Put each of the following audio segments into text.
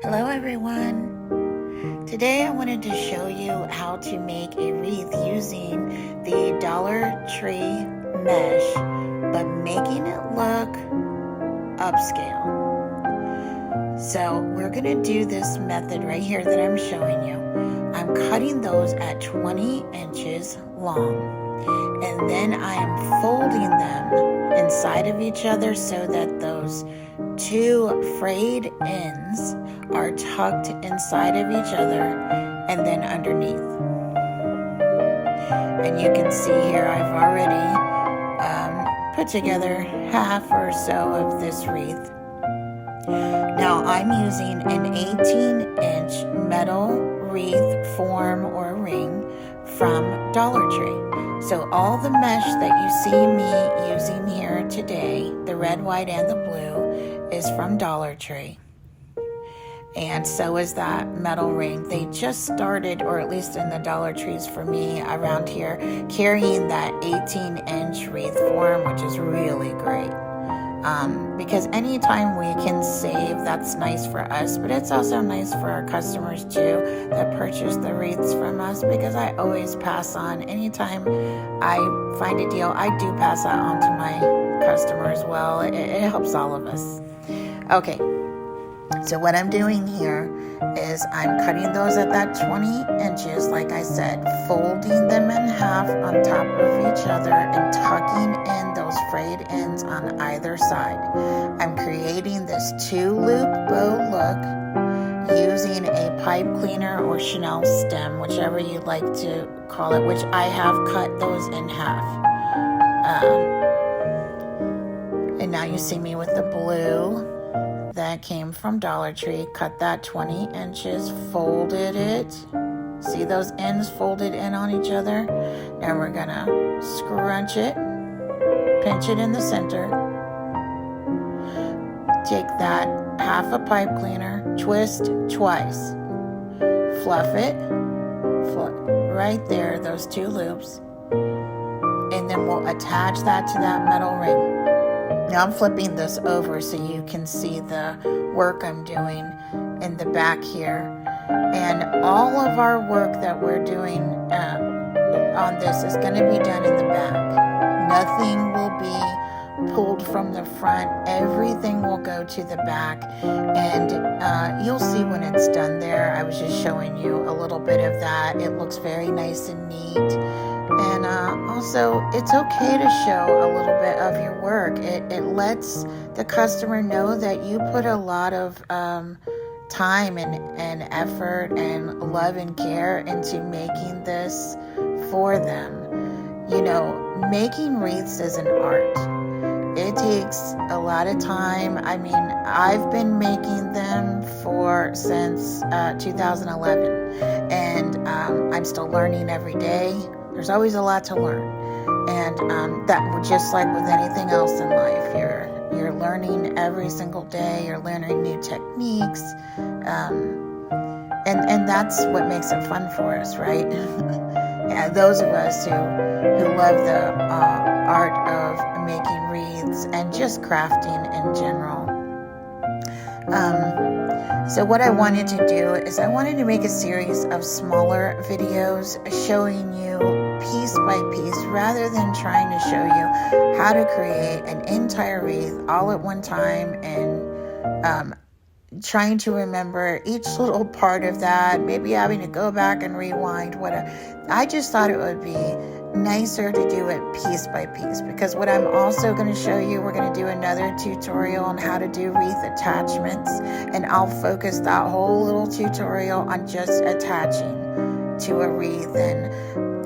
Hello everyone. Today I wanted to show you how to make a wreath using the Dollar Tree mesh, but making it look upscale. So we're going to do this method right here that I'm showing you. I'm cutting those at 20 inches long, and then I am folding them inside of each other so that those two frayed ends are tucked inside of each other and then underneath. And you can see here I've already put together half or so of this wreath. Now I'm using an 18-inch metal wreath form or ring from Dollar Tree. So all the mesh that you see me using here today, the red, white, and the blue, is from Dollar Tree. And so is that metal ring. They just started, or at least in the Dollar Trees for me around here, carrying that 18-inch wreath form, which is really great. Because anytime we can save, that's nice for us, but it's also nice for our customers too that purchase the wreaths from us, because I always pass on, anytime I find a deal, I do pass that on to my customer as well. It helps all of us. Okay, so what I'm doing here is I'm cutting those at that 20 inches, like I said, folding them in half on top of each other and tucking in those frayed ends on either side. I'm creating this two-loop bow look using a pipe cleaner or Chanel stem, whichever you'd like to call it, which I have cut those in half. And now you see me with the blue that came from Dollar Tree. Cut that 20 inches, folded it. See those ends folded in on each other? Now we're gonna scrunch it, pinch it in the center. Take that half a pipe cleaner, twist twice. Fluff it, right there, those two loops. And then we'll attach that to that metal ring. Now I'm flipping this over so you can see the work I'm doing in the back here. And all of our work that we're doing on this is going to be done in the back. Nothing will be pulled from the front. Everything will go to the back. And you'll see when it's done there. I was just showing you a little bit of that. It looks very nice and neat. And also, it's okay to show a little bit of your work. It lets the customer know that you put a lot of time and effort and love and care into making this for them. You know, making wreaths is an art. It takes a lot of time. I mean, I've been making them since 2011, and I'm still learning every day. There's always a lot to learn, and that just like with anything else in life, you're learning every single day. You're learning new techniques, and that's what makes it fun for us, right? Yeah, those of us who love the art of making wreaths and just crafting in general. So what I wanted to do is I wanted to make a series of smaller videos showing you piece by piece, rather than trying to show you how to create an entire wreath all at one time and trying to remember each little part of that, maybe having to go back and rewind. I just thought it would be nicer to do it piece by piece, because what I'm also going to show you, we're going to do another tutorial on how to do wreath attachments, and I'll focus that whole little tutorial on just attaching to a wreath. And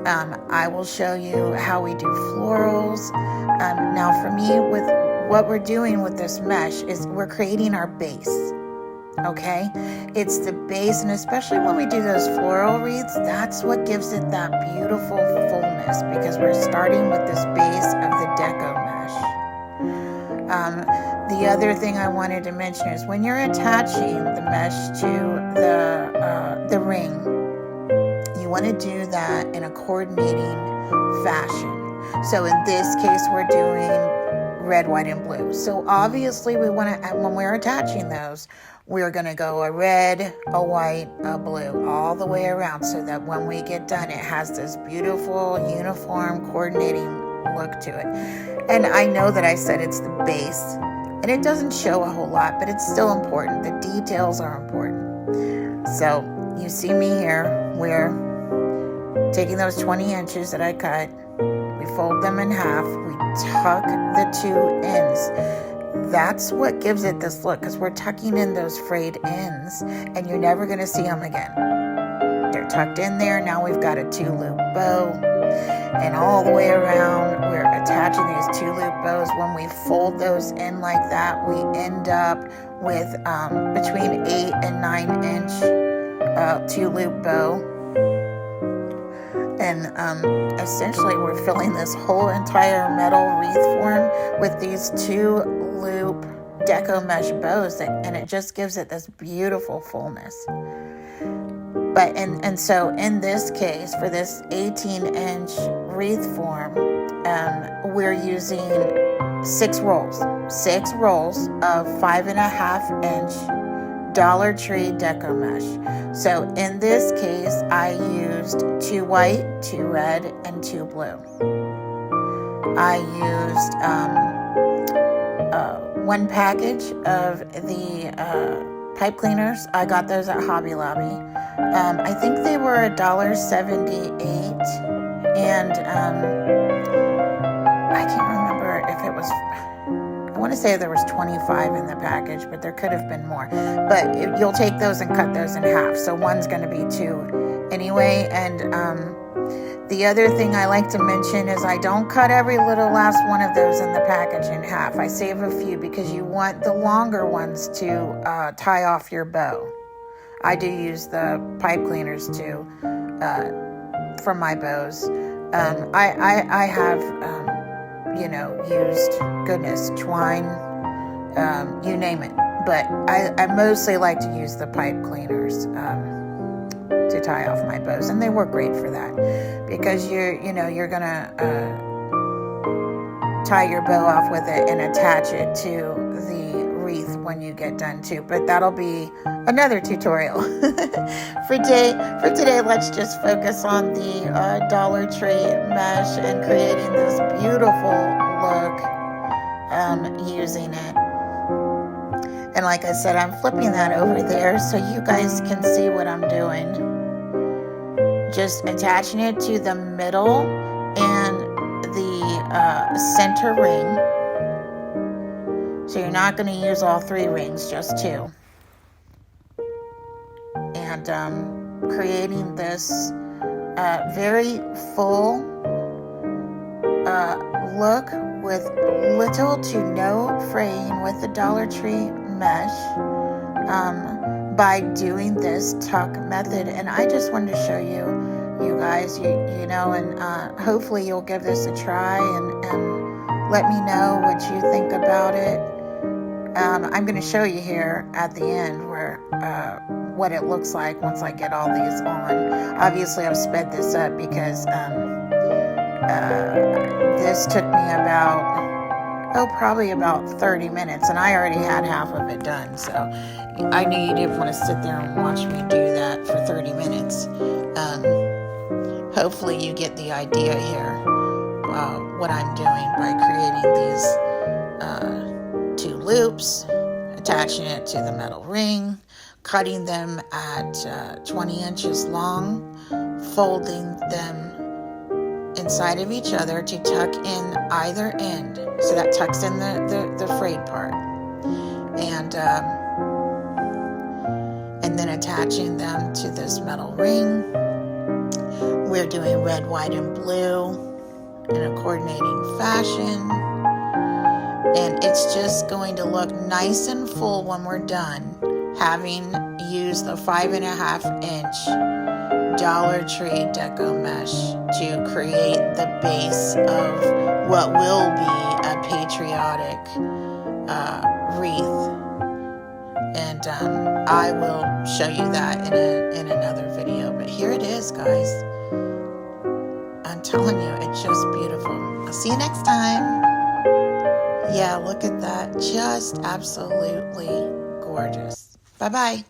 I will show you how we do florals. Now for me, with what we're doing with this mesh is we're creating our base. Okay, it's the base, and especially when we do those floral wreaths, that's what gives it that beautiful fullness, because we're starting with this base of the deco mesh. The other thing I wanted to mention is when you're attaching the mesh to the ring, you want to do that in a coordinating fashion. So in this case, we're doing red, white, and blue. So obviously we want to, when we're attaching those, we're going to go a red, a white, a blue, all the way around, so that when we get done, it has this beautiful, uniform, coordinating look to it. And I know that I said it's the base, and it doesn't show a whole lot, but it's still important. The details are important. So you see me here, we're taking those 20 inches that I cut, we fold them in half, we tuck the two ends. That's what gives it this look, because we're tucking in those frayed ends, and you're never going to see them again. They're tucked in there. Now we've got a 2-loop bow, and all the way around we're attaching these 2-loop bows. When we fold those in like that, we end up with between 8 and 9 inch 2-loop bow. And essentially we're filling this whole entire metal wreath form with these 2-loop deco mesh bows, and it just gives it this beautiful fullness. But and so in this case, for this 18-inch wreath form, we're using 6 rolls of 5.5-inch Dollar Tree deco mesh. So in this case, I used 2 white, 2 red, and 2 blue. I used 1 package of the pipe cleaners. I got those at Hobby Lobby. I think they were $1.78, and I can't remember if it was, I want to say there was 25 in the package, but there could have been more. But you'll take those and cut those in half, so one's going to be 2 anyway. And the other thing I like to mention is I don't cut every little last one of those in the package in half. I save a few because you want the longer ones to tie off your bow. I do use the pipe cleaners too for my bows. I have, used, goodness, twine, you name it. But I mostly like to use the pipe cleaners to tie off my bows, and they work great for that, because you're gonna tie your bow off with it and attach it to the wreath when you get done too. But that'll be another tutorial. For today, let's just focus on the Dollar Tree mesh and creating this beautiful look using it. And like I said, I'm flipping that over there so you guys can see what I'm doing. Just attaching it to the middle and the center ring. So you're not going to use all 3 rings, just 2. And creating this very full look with little to no fraying with the Dollar Tree mesh by doing this tuck method. And I just wanted to show you guys, and hopefully you'll give this a try and let me know what you think about it. I'm going to show you here at the end where what it looks like once I get all these on. Obviously, I've sped this up because this took me probably about 30 minutes, and I already had half of it done. So I knew you didn't want to sit there and watch me do that for 30 minutes. Hopefully you get the idea here, what I'm doing by creating these 2 loops, attaching it to the metal ring, cutting them at 20 inches long, folding them inside of each other to tuck in either end. So that tucks in the frayed part. And then attaching them to this metal ring. We're doing red, white, and blue in a coordinating fashion. And it's just going to look nice and full when we're done, having used the 5.5-inch Dollar Tree deco mesh to create the base of what will be a patriotic wreath. And I will show you that in another video. But here it is, guys. I'm telling you, it's just beautiful. I'll see you next time. Yeah, look at that. Just absolutely gorgeous. Bye-bye.